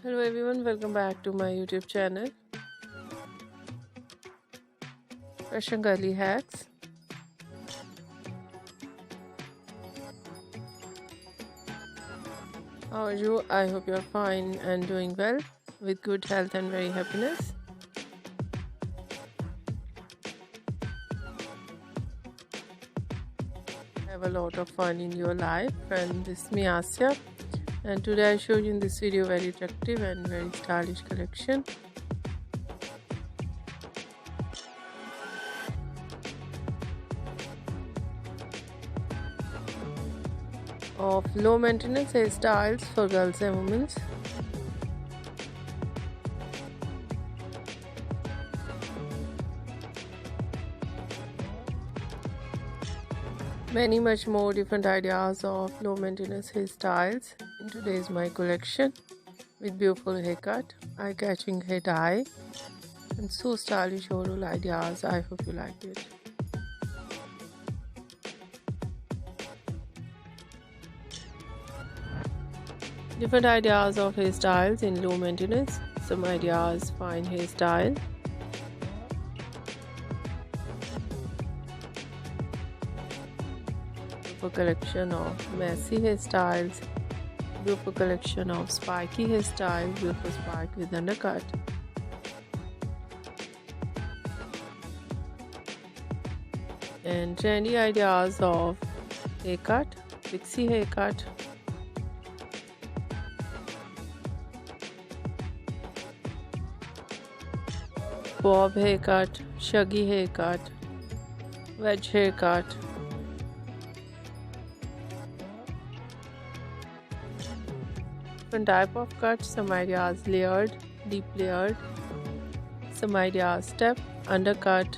Hello everyone, welcome back to my YouTube channel. Fashion Girly Hacks. How are you? I hope you are fine and doing well with good health and very happiness. Have a lot of fun in your life, and this is me Asya, and today I show you in this video very attractive and very stylish collection of low maintenance hairstyles for girls and women. Many much more different ideas of low maintenance hairstyles in today's my collection with beautiful haircut, eye-catching hair dye and so stylish overall ideas. I hope you like it. Different ideas of hairstyles in low maintenance, some ideas fine hairstyle. Beautiful collection of messy hairstyles, beautiful collection of spiky hairstyles, beautiful spike with undercut. And trendy ideas of haircut, pixie haircut. Bob haircut, shaggy haircut, wedge haircut. Different type of cuts, some ideas layered, deep layered, some ideas step, undercut.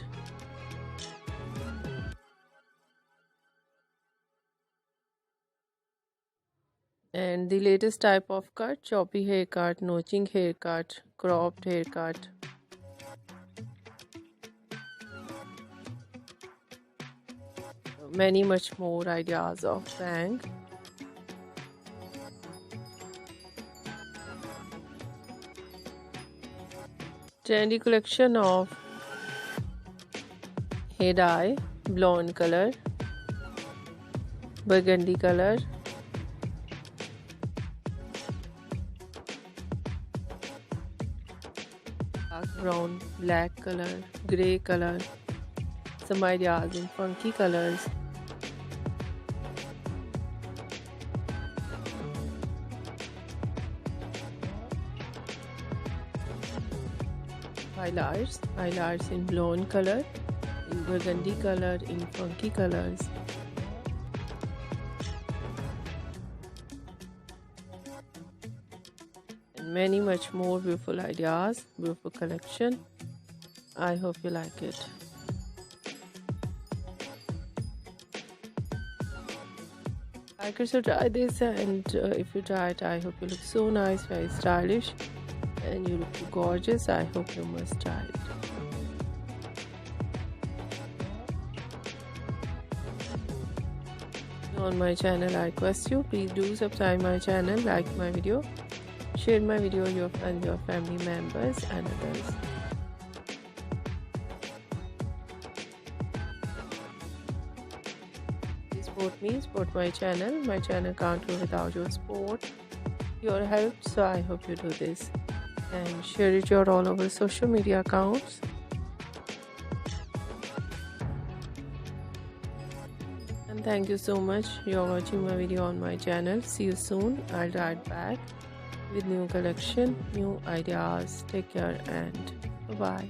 And the latest type of cut, choppy haircut, notching haircut, cropped haircut. Many much more ideas of bang. Trendy collection of hair dye, blonde color, burgundy color, dark brown, black color, grey color, some ideas in funky colors. Highlights in blonde color, in burgundy color, in funky colors. And many much more beautiful ideas, beautiful collection. I hope you like it. Like it, so try this, and if you try it, I hope you look so nice, very stylish, and you look gorgeous. I hope you must try it. On my channel, I request you, please do subscribe my channel, like my video, share my video with your friends, your family members and others. Please support me, support my channel. My channel can't go without your support, your help, so I hope you do this and share it your all over social media accounts. And thank you so much. You're watching my video on my channel. See you soon. I'll write back with new collection, new ideas. Take care and bye bye.